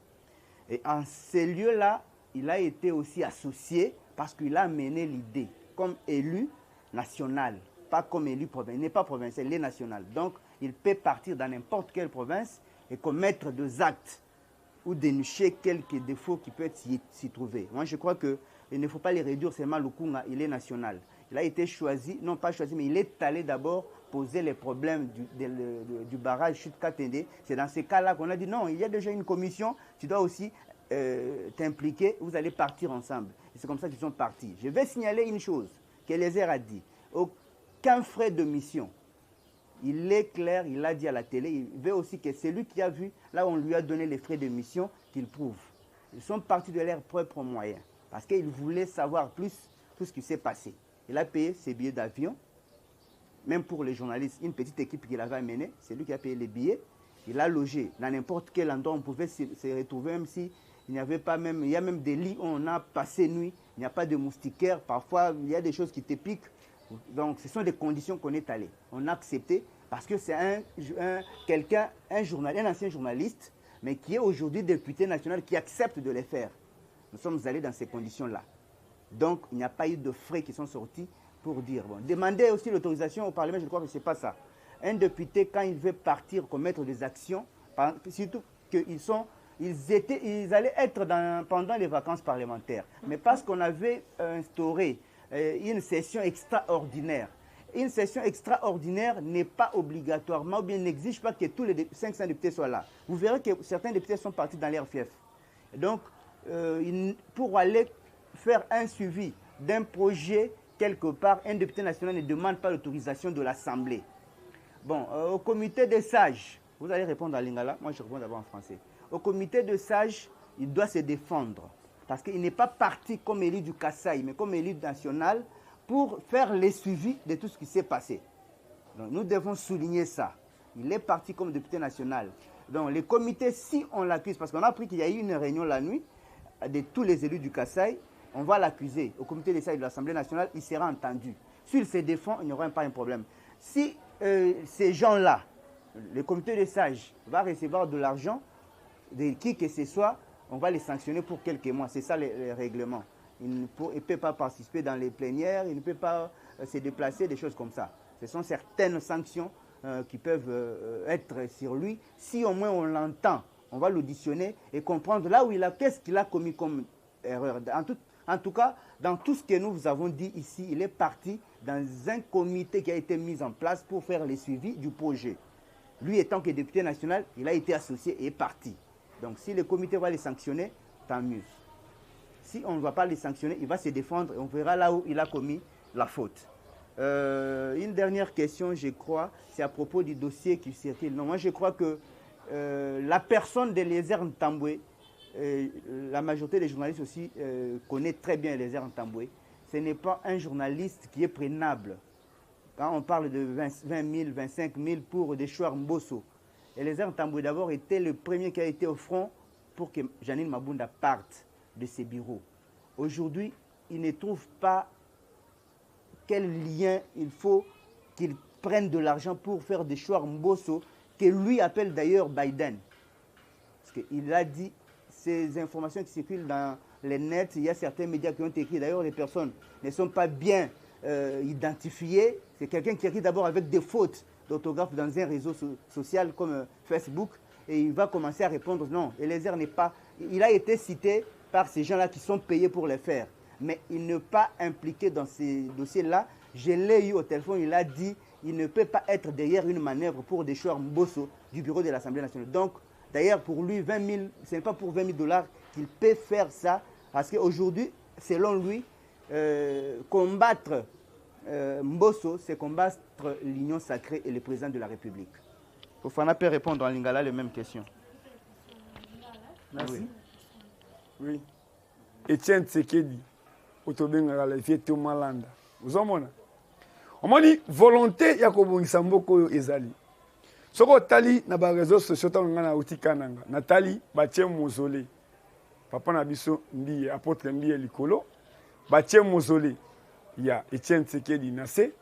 Speaker 1: Et en ces lieux-là, il a été aussi associé parce qu'il a mené l'idée comme élu national, pas comme élu provincial. Il n'est pas provincial, il est national. Donc, il peut partir dans n'importe quelle province et commettre des actes ou dénicher quelques défauts qui peuvent s'y trouver. Moi, je crois qu'il ne faut pas les réduire seulement Lukunga, il est national. Il a été choisi, non pas choisi, mais il est allé d'abord poser les problèmes du barrage Chute Katende. C'est dans ces cas-là qu'on a dit non, il y a déjà une commission, tu dois aussi t'impliquer, vous allez partir ensemble. Et c'est comme ça qu'ils sont partis. Je vais signaler une chose qu'Eliezer a dit. Aucun frais de mission. Il est clair, il l'a dit à la télé, il veut aussi que celui qui a vu, là on lui a donné les frais de mission, qu'il prouve. Ils sont partis de leurs propres moyens, parce qu'ils voulaient savoir plus tout ce qui s'est passé. Il a payé ses billets d'avion, même pour les journalistes, une petite équipe qu'il avait amenée, c'est lui qui a payé les billets. Il a logé dans n'importe quel endroit, on pouvait se retrouver, même si il n'y avait pas même, il y a même des lits où on a passé nuit, il n'y a pas de moustiquaires, parfois il y a des choses qui te piquent. Donc ce sont des conditions qu'on est allé. On a accepté parce que c'est un journaliste, un ancien journaliste, mais qui est aujourd'hui député national, qui accepte de les faire. Nous sommes allés dans ces conditions-là. Donc il n'y a pas eu de frais qui sont sortis pour dire. Bon, demander aussi l'autorisation au Parlement, je crois que ce n'est pas ça. Un député, quand il veut partir commettre des actions, surtout qu'ils allaient être pendant les vacances parlementaires, mais parce qu'on avait instauré une session extraordinaire. Une session extraordinaire n'est pas obligatoirement, ou bien n'exige pas que tous les 500 députés soient là. Vous verrez que certains députés sont partis dans leur fief. Donc, pour aller faire un suivi d'un projet quelque part, un député national ne demande pas l'autorisation de l'Assemblée. Bon, au comité des sages, vous allez répondre à Lingala, moi je réponds d'abord en français. Au comité des sages, il doit se défendre, parce qu'il n'est pas parti comme élu du Kasaï, mais comme élu national, pour faire les suivis de tout ce qui s'est passé. Donc, nous devons souligner ça. Il est parti comme député national. Donc, les comités, si on l'accuse, parce qu'on a appris qu'il y a eu une réunion la nuit de tous les élus du Kasaï, on va l'accuser au comité des sages de l'Assemblée nationale, il sera entendu. S'il se défend, il n'y aura pas un problème. Si ces gens-là, le comité des sages va recevoir de l'argent de qui que ce soit, on va les sanctionner pour quelques mois. C'est ça les règlements. Il ne peut pas participer dans les plénières, il ne peut pas se déplacer, des choses comme ça. Ce sont certaines sanctions qui peuvent être sur lui. Si au moins on l'entend, on va l'auditionner et comprendre là où il a, qu'est-ce qu'il a commis comme erreur. En tout cas, dans tout ce que nous vous avons dit ici, il est parti dans un comité qui a été mis en place pour faire le suivi du projet. Lui étant que député national, il a été associé et est parti. Donc si le comité va les sanctionner, tant mieux. Si on ne va pas les sanctionner, il va se défendre et on verra là où il a commis la faute. Une dernière question, je crois, c'est à propos du dossier qui circule. Non, moi, je crois que la personne d'Eliezer Ntambwe, la majorité des journalistes aussi connaît très bien Eliezer Ntambwe. Ce n'est pas un journaliste qui est prénable. Quand on parle de 20 000, 25 000 pour Deschouar Mbosso, Eliezer Ntambwe d'abord était le premier qui a été au front pour que Janine Mabunda parte de ses bureaux. Aujourd'hui, il ne trouve pas quel lien il faut qu'il prenne de l'argent pour faire Deschouar Mbosso, que lui appelle d'ailleurs Biden. Parce qu'il a dit, ces informations qui circulent dans les nets, il y a certains médias qui ont écrit, d'ailleurs les personnes ne sont pas bien identifiées. C'est quelqu'un qui écrit d'abord avec des fautes d'orthographe dans un réseau social comme Facebook, et il va commencer à répondre, non, Eliezer n'est pas... Il a été cité par ces gens-là qui sont payés pour le faire. Mais il n'est pas impliqué dans ces dossiers-là. Je l'ai eu au téléphone, il a dit il ne peut pas être derrière une manœuvre pour Deschouar Mbosso du bureau de l'Assemblée nationale. Donc, d'ailleurs, pour lui, 20 000, ce n'est pas pour 20 000 $ qu'il peut faire ça, parce qu'aujourd'hui, selon lui, combattre Mbosso, c'est combattre l'Union sacrée et le président de la République. Fofana peut répondre en lingala les mêmes questions.
Speaker 2: Merci. Oui. Etienne Tshisekedi, Otobenga la vie Thomas Landa. Vous en avez dit volonté ya kobongisa mboko oyo ezali. Soko tali na ba réseaux sociaux tanga na utikananga. Natali batie mausolée. Papa na biso ndi apôtre ndi likolo. Batie mausolée. Ya Etienne Tshisekedi nase.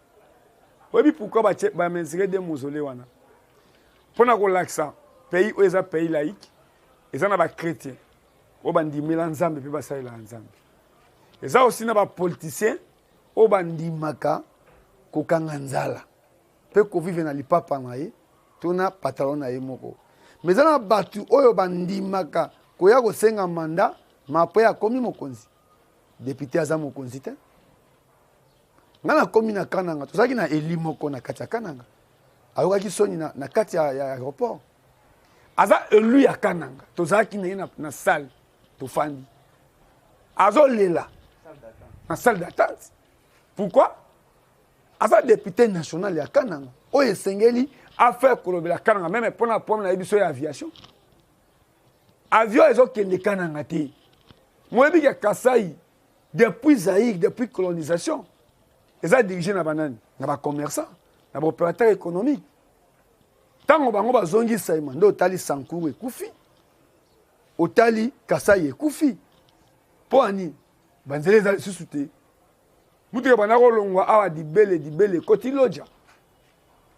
Speaker 2: Obi pourquoi batie ba mensire de mausolée wana. Pona ko laksa pays oyo pays laïque. Eza na ba chrétien. Obandimela nzambe pe basalela nzambe. Eza aussi na ba politicien obandimaka kokanga nzala. Pe ko vivre na lipapa na ye, tona patron na ye moko. Mais eza na batu oyo bandimaka koya ko senga mandat, mapo ya komi mokonzi. Député aza mokonzi te. Ngana komi na kananga, tozaki na eli moko na kati ya kananga. Ayokaki soni na kati ya aéroport. Aza élu ya kananga, tozaki na salle. Tofandi. Azo lela. En salle d'attente. Pourquoi? Aza député national ya Kananga. Oye Sengeli a fait kolobela Kananga même pour la pomme na émission aviation. Avion ezo kende Kananga te. Moi bi ya Kasai depuis Zaïre, depuis colonisation. Eza dirigé na banane, na ba commerçant, na ba opérateur économique. Tango bango bazongi saima ndo tali Sankuru ekufi. Otali Kasai ekufi. Po ani banzele za susute. Mutuka banako longwa awa dibele koti loja.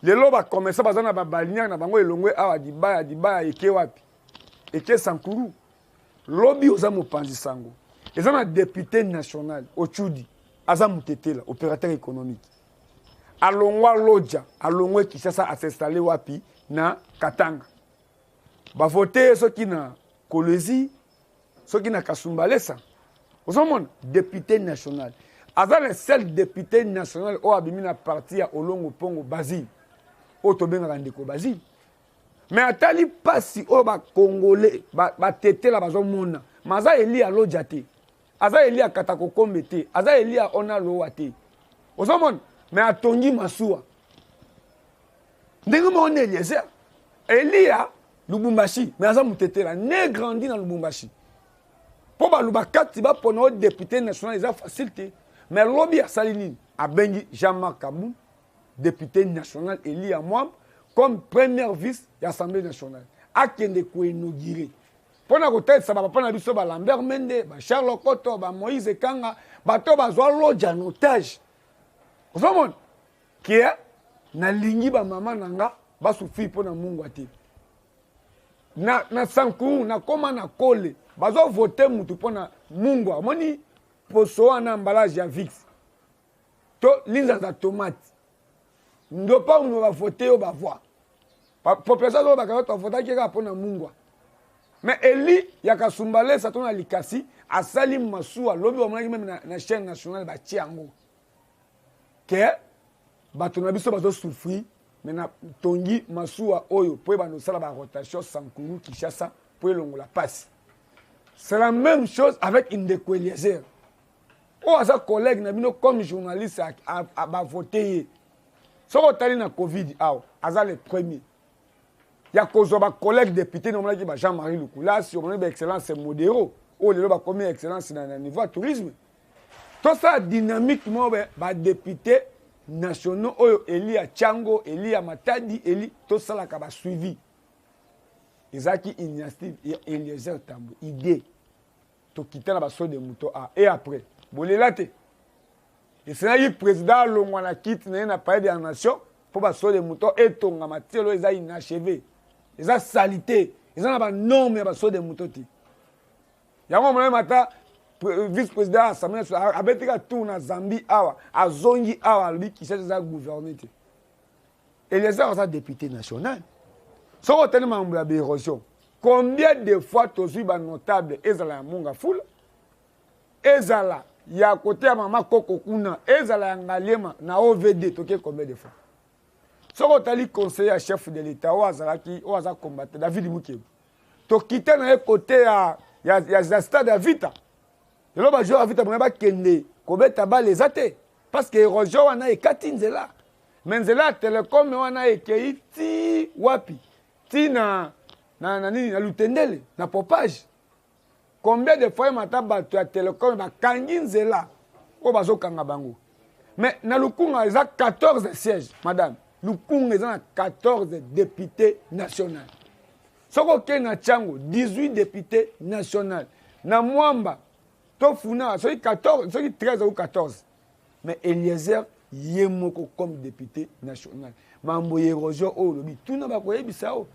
Speaker 2: Lelo ba commerçant bazana ba balinya na bango elongwe awa dibaya eke wapi. Eke Sankuru. Lobi oza mopanzi sango. Ezana député national Ochudi. aza mutetela opérateur économique alongwa loja alongwe Kinshasa a s'installer wapi na Katanga ba voter soki na Kolwezi soki na Kasumbalesa ozomona député national aza le seul député national o abimi na parti ya Olongo Pongo Basile o tobenga ndeko Basile mais atali pasi o ba congolais ba tetela bazomona maza eli a loja te aza eli a Katakokombe te aza eli a ona lowa te ozomona mais atongi masuwa ndenge mo Eliezer Elia Lubumbashi mais aza mutetela ne grandi na Lubumbashi po ba lubakati ba pono député national eza facile te mais lobby a salini a bengi Jean-Marc Kabou député national Elia Mwam comme premier vice de l'Assemblée nationale akende ko inaugurer pona ko tête ça ba pona biso ba Lambert Mende ba Charles Koto ba Moïse Kanga ba to ba zwa loja en otage Osomon, qui est na lingi ba mama nanga ba souffrir pona mungu ate. Na sanku na koma na kole bazo voter mutu pona mungu amoni poso na emballage ya Vix. To linza za tomate. Ndo pa uno ba voter o ba voir. Population zo ba ka voter ki ka pona mungu. Mais Eli ya Kasumbalesa to na likasi asali masuwa lobi wa mwana même na chaîne nationale ba tiango. Que bato na biso bazo souffrir mais na tongi masuwa oyo po ba no sala ba rotation Sankuru Kinshasa po longola passe. C'est la même chose avec Indeko Eliezer. O asa collègue na bino comme journaliste a ba voter. So tali na Covid aw asa le premier. Ya kozo ba collègue député no mlaki ba Jean-Marie Lukula si on ba excellence modéro o le ba comme excellence na niveau tourisme. Tout ça dynamiquement ba député nationaux oyo Elia Chango, Elia Matadi, Eli tout ça la ba suivi. Ezaki initiative Eliezer Tambo idée to quitter la baso de moto a et après bolela te. Et c'est le président Longwana quitte na palais de la nation pour baso de moto et tonga matielo eza inachevé. Eza salité, eza na ba norme ya baso de moto te. Yango mona mata vice-président de l'Assemblée nationale, a tout na Zambie, a Zongi, lui qui cherche à gouverner. Et les autres sont députés nationaux. Si on a tellement d'érosion, combien de fois tu as vu un notable, Ezala Munga Foul, Ezala, il y a côté à Maman Koko Kuna, Ezala Ngalema, na OVD, tu as combien de fois? Si on a dit conseiller chef de l'État, ou a combattu David Moukéou, tu as quitté à côté, il y a stade à Vita. Et là, je vais vous dire que les athées. Parce que l'érosion, on a éclaté là. Mais là, télécom, on a éclaté wapi. Ti na lutendele, na popage. Combien de fois, on a battu la télécom, on a kangin là. On va zo kangabango. Mais na Lukunga, il y a 14 sièges, madame. Lukunga, il y a 14 députés nationaux. Soko na Chango, 18 députés nationaux. Na Mwamba, Tofuna, celui 14, celui 13 ou 14. Mais Eliezer, Yemoko comme député national. Mambo érosion au lobby. Tout n'a pas quoi bisao.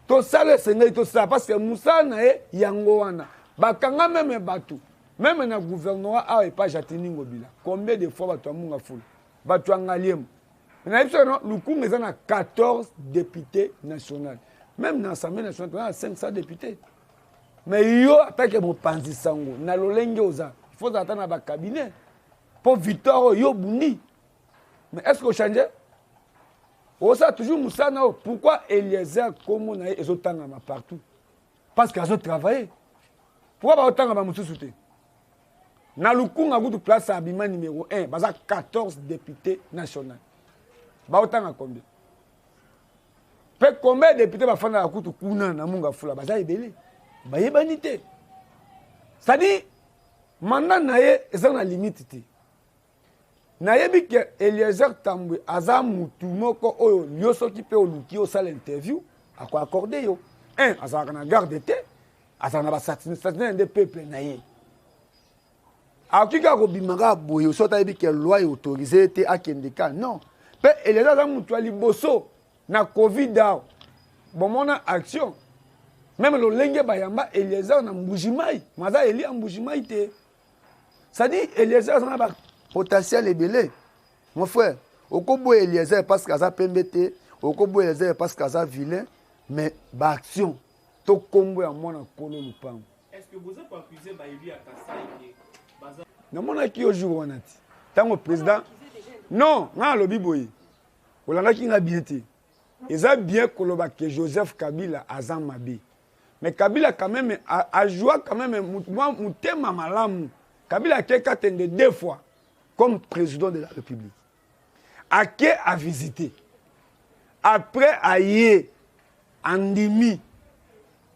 Speaker 2: To sale sengai to ça parce que Moussa na yango wana. Bakanga même batu. Même na gouvernement a pas jatini ngobila. Combien de fois batu amunga fula. Batu angaliem. Na ipso no Lukunga ezana 14 députés nationaux. Même dans l'Assemblée nationale, on a 500 députés. Mais yo attaque mon panzi sango na lolenge oza il faut attendre na cabinet pour Victor yo bundi. Mais est-ce que change o ça toujours musana pourquoi Eliezer comme on a ezotanga ma partout parce qu'ils ont travaillé. Pourquoi ba otanga ba mususu te na Lukunga kutu place abima numéro 1 baza 14 députés nationaux ba otanga combien pe combien de députés ba fana kutu kuna na munga fula baza ebele. Bayebanité. C'est-à-dire, mandat naye eza na limite te. Nayebi ke Eliezer Tambwe aza mutu moko oyo nyoso ki pe oluki o sala interview ako accordé yo. Un azaka na garde te, azaka na ba satisfaction de peuple naye. Akika ko bimaka boyo so tayebi ke loi autorisé te akendeka non. Pe Eliezer aza mutu ali boso na Covid a bomona action. Même le lenge bayamba Eliezer na mbujimai, maza Eli mbujimai te. Ça dit Eliezer na ba
Speaker 3: potentiel ebele mon frère okobo Eliezer parce que ça pembete okobo Eliezer parce que ça vilain mais ba action to kombo ya mwana kolo lupango.
Speaker 4: Est-ce que vous avez accusé Baïli à Kassai
Speaker 3: na mona ki ojour wana ti tango président non nga lobi boye olanda ki nga bien te eza bien koloba que Joseph Kabila azan mabe mais Kabila quand même a joué quand même mutema malamu. Kabila a tendé 2 fois comme président de la République. A visité. Après, a y andimi.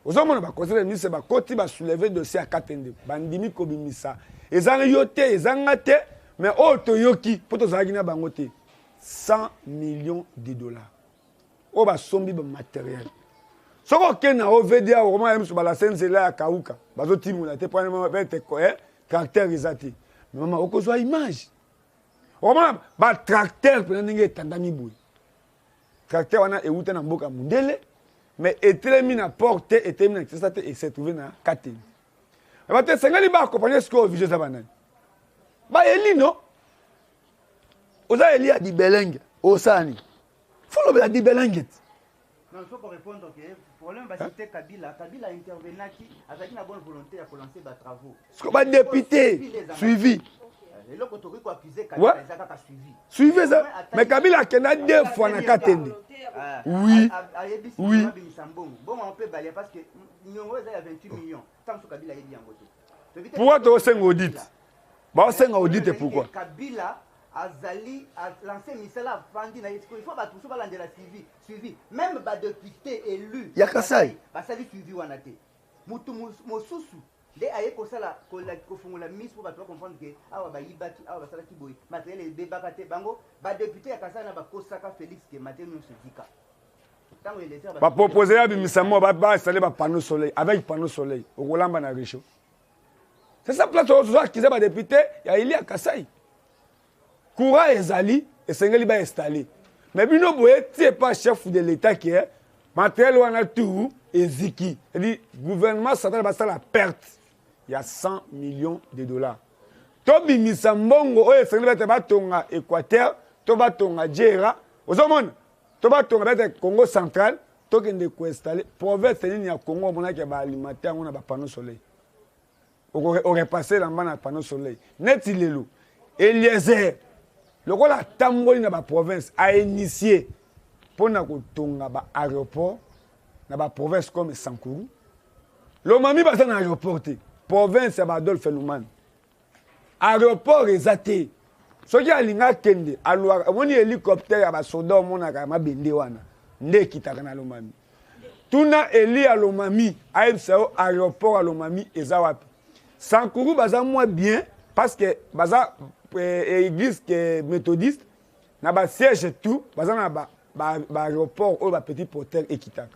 Speaker 3: Aux hommes, on va considérer que c'est côté va soulever dossier à Katende. Bandimi kobimisa. Et ça yote, et ça ngate, mais auto yoki pour tous agina bangote 100 millions de dollars. On va sombi matériel. Ce qu'on a au VDA au moment où la scène c'est là à Kauka. Bazo timuna te prendre moment te caractérisé. Mais maman au cause image. Au moment ba tracteur pour n'inge tandami boui. Tracteur wana e wuta na mboka mundele mais etelemi na porte etelemi na ça et s'est trouvé na Kateni. Ba te sengali ba accompagner ce que au vigile banane. Ba eli non. Oza eli a di belenge osani. Faut le di belenge.
Speaker 1: Non, il faut qu'on réponde au problème. C'était Kabila. Kabila intervenait qui avec une bonne volonté à lancer des travaux.
Speaker 3: Ce que les députés suivi.
Speaker 1: Et l'autre autorisé qu'on accusait Kabila, ils ont suivi.
Speaker 3: Suivez ça. Mais Kabila qui a 2 fois na Katende. Oui. Oui.
Speaker 1: Bon, on peut balayer parce que nous avons 28 millions. Tant que Kabila est bien voté.
Speaker 3: Pourquoi tu as 5 audits? Bah 5 audits et pourquoi?
Speaker 1: Kabila Azali a lancé Misela Fandi na il faut ba tout ça la suivi même ba député élu
Speaker 3: ya Kasai
Speaker 1: ba sali suivi wanate mutu mosusu de aye ko sala ko la ko fungula mise pour ba comprendre que awa ba yibaki awa ba sala ki boy matériel e beba kate bango ba député ya Kasai na ba kosaka Félix ke matériel se dika tango il était
Speaker 3: ba proposer ya bimisamo ba installer ba panneau soleil avec panneau soleil au Rolamba na Richo. C'est ça place aux qui ba député ya Elia Kasai. Courant ezali et sengeli ba installé. Mais bino boye tie pas chef de l'état qui est matériel wana tout eziki. C'est-à-dire gouvernement central ba la perte. Il y a 100 millions de dollars. To bimisa mbongo oyo sengeli ba tonga Équateur, to ba tonga Djera. Ozomona to ba tonga ba Congo central, to kende ko installer province ni ya Congo mona ke ba alimenter ngona ba panneau soleil. Aurait passé là bas panneau soleil. Net ilelo. Eliezer le rôle à Tamboli dans la province a initié pour tonga ba aéroport dans la province comme Sankuru. Le mami va dans l'aéroport province ba Adolphe Numan. Aéroport exaté. Ce qui a linga kende alors on hélicoptère ba soda mona ka mabende wana nde kitaka na lomami. Tuna eli a lomami aipsao aéroport a lomami ezawapi. Sankuru baza moins bien parce que baza église méthodiste na ba siège tout baza na ba aéroport ou ba petit porteur ekitaka.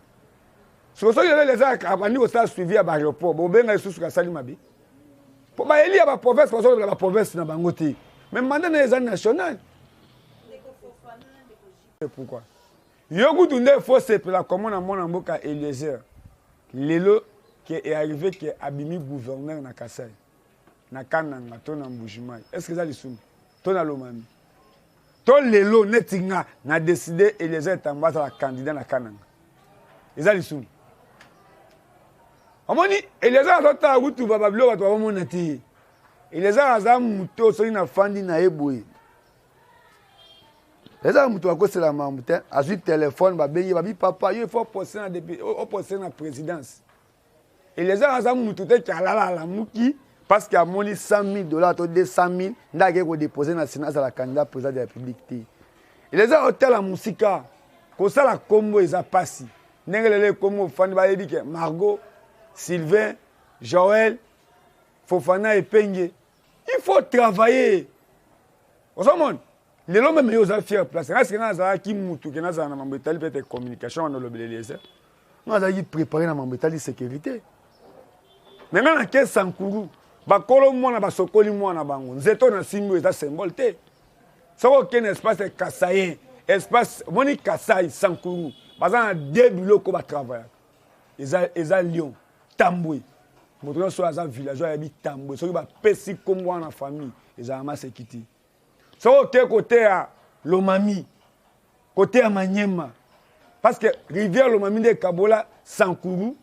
Speaker 3: So so les akabani au stade suivi à aéroport bo benga sous ka sali mabe. Pour ba eli ba province bazo na ba province na bango te. Même mandat na les national. Pourquoi? Yogu tunde fausse pour la commune na mboka Eliezer. Lelo qui est arrivé qui est abimi gouverneur na Kasai. Na kananga to na Mbujimai. Est-ce que ça les soum? To na lomami. To lelo netinga na décidé Eliezer Tambasa la candidat na kananga. Eza les soum. Amoni Eliezer tota wutu baba bilo bato ba mona ti. Eliezer azam muto so na fandi na eboye. Eliezer muto akosela mamuta azui téléphone ba bengi ba bi papa yo faut poster na depuis au poster na présidence. Eliezer azam muto te kalala la muki parce qu'il a moni 100 000 dollars to 200 000 ndage ko déposer na Sénat à la candidat président de la République. Eliezer hôtel la musika ko sala kombo eza pasi. Nengelele kombo fandi ba yebi ke Margot, Sylvain, Joël, Fofana et Penge. Il faut travailler. Au monde, les hommes même ils ont fait place. Est-ce que nous avons qui mutu que nous avons mambetal peut-être communication dans le Eliezer. Nous avons préparé la mambetal sécurité. Maintenant na ke Sankuru, ba kolo mona ba sokoli mona bango. Nzeto na simbo eza symbole te. Soko ken espace Kasai, espace moni Kasai Sankuru. Bazana deux biloko ba travailler. Eza Lyon, Tamboué. Moto so aza villageois ya bi Tamboué. Soki ba pesi kombo na famille, eza amasse kiti. So ke côté à Lomami, côté à Maniema. Parce que rivière Lomami de Kabola, Sankuru,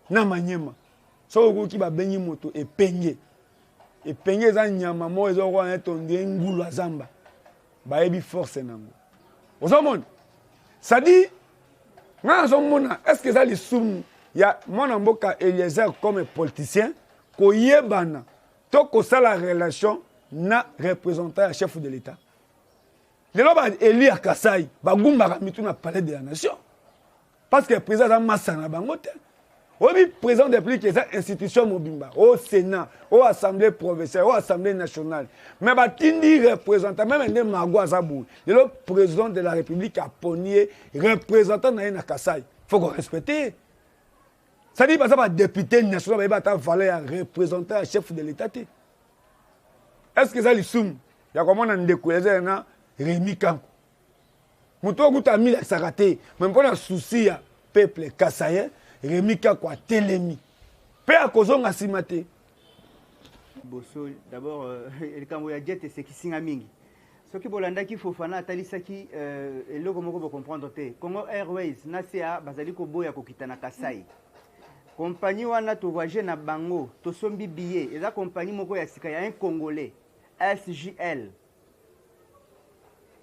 Speaker 3: na Maniema. So qui va benyi moto et peigner. Et peigner za nyama mo ezo ko en tonde ngulu azamba. Ba ebi force nango. Ozomon. Ça dit est-ce que ça les soum ya mon amboka Eliezer comme politicien ko yebana to ko ça la relation na représentant chef de l'État. Les loba Eli Akasai ba gumba mitu na palais de la nation. Parce que le président a massana bangote. Obi président de plus que ça institution mobimba au Sénat, au Assemblée provinciale, au Assemblée nationale. Mais ba tindi représentant même les magwa zabou. Le président de la République a pogné représentant na Kasai. Faut qu'on respecte. Ça dit pas ça député national ba ta valeur représentant chef de l'État. Est-ce que ça les soum? Ya comment on découvert na Rémi Kanko. Muto guta mila saraté, même pas un souci à peuple kasayen. Rémi Kanko a telemi. Pe a kozonga simate.
Speaker 1: Bosso, d'abord, le Kamboya jet c'est qui singa mingi. Ce qui bolanda qui fofana talisa qui et le comment vous comprendre te. Congo Airways na CA bazali ko boya ko kitana Kasai. Compagnie wana to voyager na bango, to sombi billet, et la compagnie moko ya sika ya un Congolais, SJL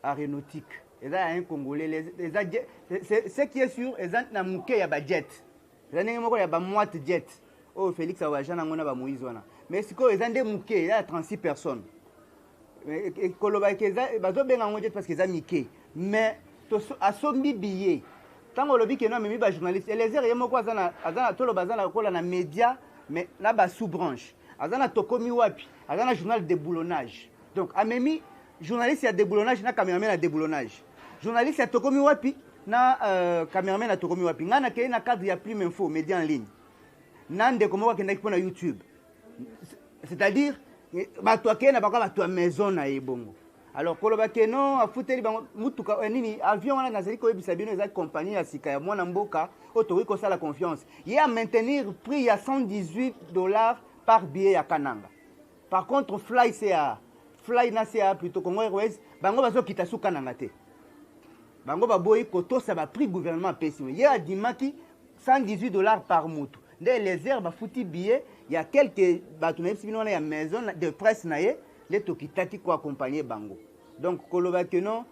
Speaker 1: aéronautique. Et là un Congolais ce qui est sûr, ils ont na muke ya budget. Il y a moite jet. Oh, Félix a voyagé dans mon Moïse. Mais si ils ont des mouquets, il y a 36 personnes. Et Koloba, ils ont bien jet parce qu'ils ont miqué. Mais, à son billet, tant que le non, mais journaliste, et les airs, il y a quoi, dans les médias, mais là, bas sous-branche. Azana Tokomi Wapi, Azana journal de déboulonnage. Donc, à Memi, journaliste, il y a déboulonnage, il y a caméraman à déboulonnage. Journaliste, il y a Tokomi Wapi. Na cameraman na tokomi wapi ngana ke na cadre ya Prime Info média en ligne nande komo wa kenda na YouTube, c'est-à-dire bato akena baka bato ya maison na ebongo. Alors koloba ke non afuteli bango mutuka nini avion wana nazali ko ebisa bino eza compagnie ya sika ya mwana mboka otori ko sala confiance il y a maintenir prix ya $118 par billet ya kananga. Par contre fly na CA plutôt Congo Airways bango bazo kita su kananga te. Bango baboyi koto ça va prix gouvernement pesi. Il y a dimaki $118 par moto. Les airs ba fouti billet, il y a quelques bateaux même si il y a maison de presse naie, les tokitati ko accompagner bango. Donc koloba que non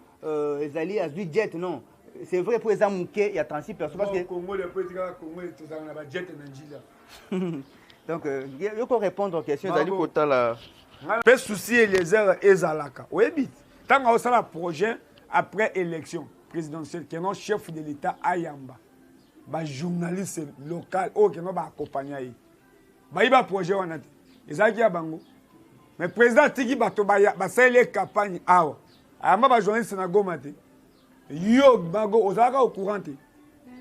Speaker 1: ezali azui jet non. C'est vrai pour les amouké, il y a 36 personnes parce que
Speaker 3: Congo le président Congo tout ça na ba jet na njila.
Speaker 1: Donc il faut répondre aux questions ezali kota la
Speaker 3: pe souci les airs ezalaka. Oyebi. Tant on sala projet après élection présidentielle qui est non chef de l'État Ayamba, ba journaliste local oh qui non ba accompagner ba iba projet wana ezaki ya bango mais président tiki bato ba sele campagne awa Ayamba ba journaliste na Goma te yo bago ozaka au courant te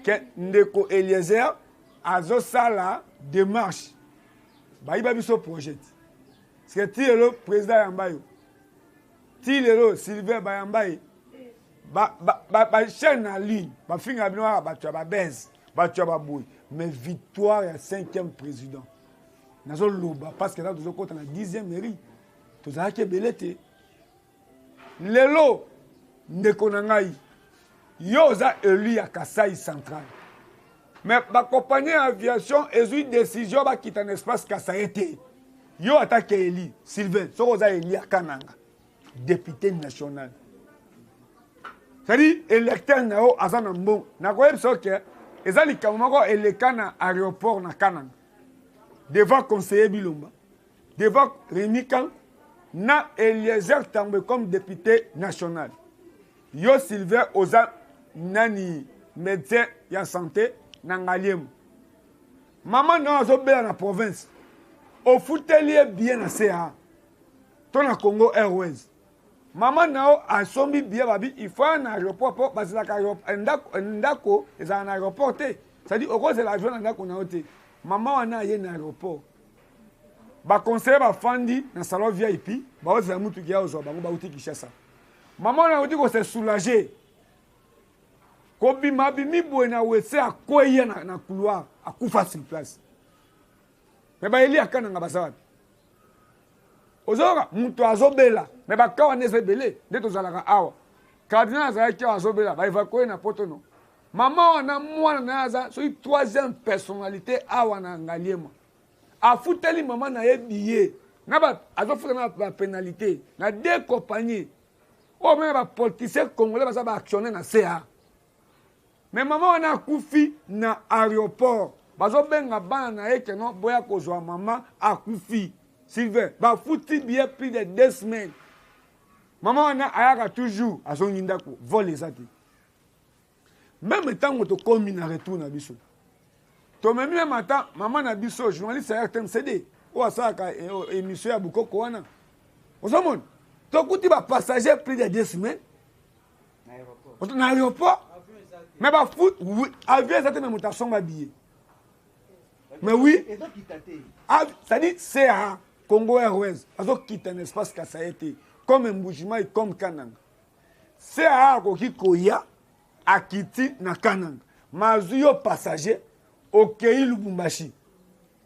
Speaker 3: que ndeko Eliezer azo sala démarche ba iba biso projet c'est que le président Ayamba yo ti lelo Sylvain Bayamba ba chaîne en ligne ba finga bino ba tu ba base ba tu ba boy mais victoire ya 5e président nazo loba parce que là nous sommes na 10e mairie to za ke belete lelo ndeko na ngai yo za élu ya Kasai central mais ba compagnie aviation ezui décision ba quitter un espace Kasai été yo attaque Eli Sylvain so za Eli ya Kananga député national. C'est-à-dire, électeur nao azana mbon. Na koyeb soke, ezali kamoko elekana aéroport na Kananga. Devant conseiller Bilomba, devant Rémi Kanko, na Eliezer Tambwe comme député national. Yo Sylvain oza nani médecin ya santé na Ngaliemu. Maman na azobela na province. Au foutelier bien na CA. Ton na Congo Airways. Maman nao asombi bien babi il faut un aéroport pour parce que ndako est un aéroport te ça dit au cause de l'avion ndako na hote maman wana yé na aéroport ba conseiller ba fandi na salon VIP ba oza mutu ki yazo ba uti Kinshasa maman na odi ko se soulager ko bima bimi boena wese akoye na couloir akufa sur place mais ba eli akana nga basawa ozora mutu azobela mais baka wana eza ebele nde tozalaka awa cardinal azalaki awa azobela baévacue na poto no mama wana mwana na ye aza soki troisième personnalité awa na ngaliema afuteli mama na ye biye azofuta na bapénalité na deux compagnie oyo meme bapoliticien congolais baza baactionnaire na CA mais mama wana akufi na aéroport bazobenga bana na ye keno boya kozwa mama akufi Sylvain bafuti biye plus de 2 semaines mama wana ayaka toujours azongi ndako vol eza te même ntango tokomi na retour na biso tomemi meme ata mama na biso journaliste ya RTMCD oyo asalaka émission ya bukoko wana ozomona tokuti bapassager plus de 2 semaines na aéroport mais bafoot avion eza te me moto asomba billet mais oui c'est-à-dire CA Congo Airways azokita na espace Kasai te comme Mbujimayi comme Kananga CA akoki koya akiti na Kananga mazwi yo passager okei Lubumbashi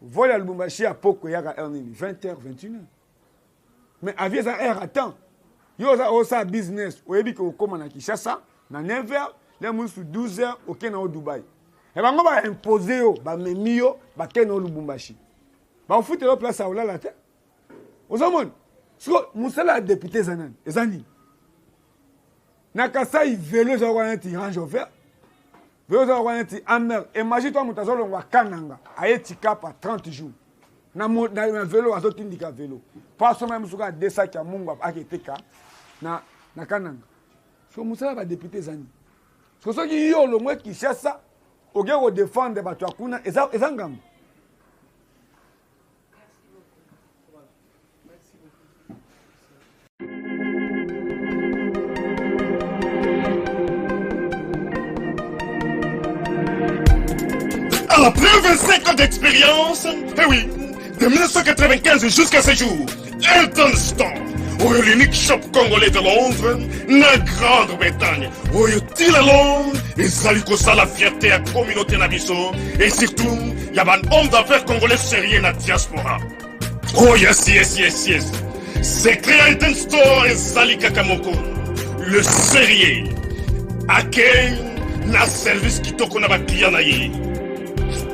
Speaker 3: vol ya Lubumbashi ya poko yaka heure nini 20h 21h mais avion eza heure attend yo oza business oyebi ke okoma na Kinshasa na 9h les mousses 12h okei na Dubaï et bango ba imposer yo ba memi yo ba kena o Lubumbashi ba ofute yo place a olala te ozomona siko musala député zanan ezani na Kasai vélo za wana ti range vert vélo za wana ti amer imagine toi mutazo longwa Kananga ayeti kapa 30 jours na vélo azotindika vélo paso même suka 200 ya mungu aketeka na Kananga siko musala ba député zani siko soki yo longwe Kinshasa oge ko défendre bato akuna eza ngambo.
Speaker 5: Après 25 ans d'expérience, eh oui, de 1995 jusqu'à ce jour, Elton Store, l'unique shop congolais de Londres, na Grande-Bretagne, où il la Londres, et la fierté à la communauté nabiso, et surtout, il y a un homme d'affaires congolais sérieux dans la diaspora. Oh yes, yes, yes, yes. C'est créé Elton Store et Zali Kakamoko, le sérieux, à quel na service qui toko na ba client na ye.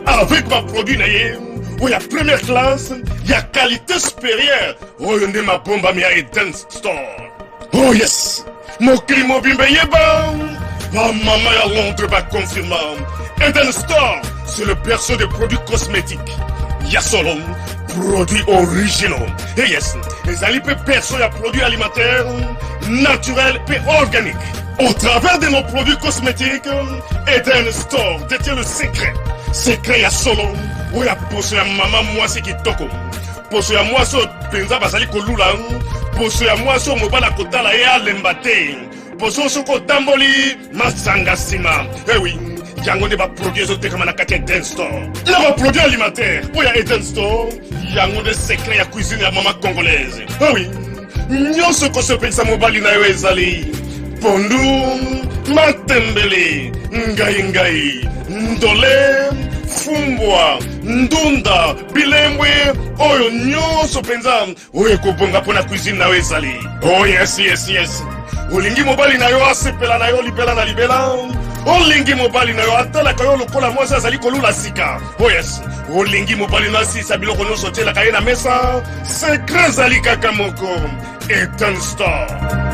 Speaker 5: Avec ma produit naïe, où il y a première classe, il y a qualité supérieure. Oh, il y a ma bombe à Eden Store. Oh yes, mon climat bimbe yeba. Ma maman à Londres va confirmer. Eden Store, c'est le berceau des produits cosmétiques. Il y a solo produits originaux. Et yes, les alipes perso y a produits alimentaires, naturels et organiques. Au travers de nos produits cosmétiques, Eden Store détient le secret. Secret ya solo, où ya poso ya maman moi c'est qui toko. Poso ya moi so penza basali kolula, poso ya moi so mobala kotala ya lembate. Poso so kotamboli masanga sima. Eh oui, yango ne ba produit zo tekama na kati Eden Store. Na ba produit alimentaire, où ya Eden Store, yango de secret ya cuisine ya maman congolaise. Eh oui, nyonso ko so pensa mobali na yo ezali. Pondu, matembele, ngai, ndole, fumbwa, ndunda, bilembwe, oyo nyonso penza, oyo kobonga pona cuisine na ezali. Oh yes, yes, yes. Olingi mobali na yo asepela na yo libela na libela. Olingi mobali na yo atala ka yo lokola mwasi azali kolula sika. Oh yes. Olingi mobali na sisa biloko nyonso tiela ka ye na mesa. Secret zali kaka moko. Eden Store.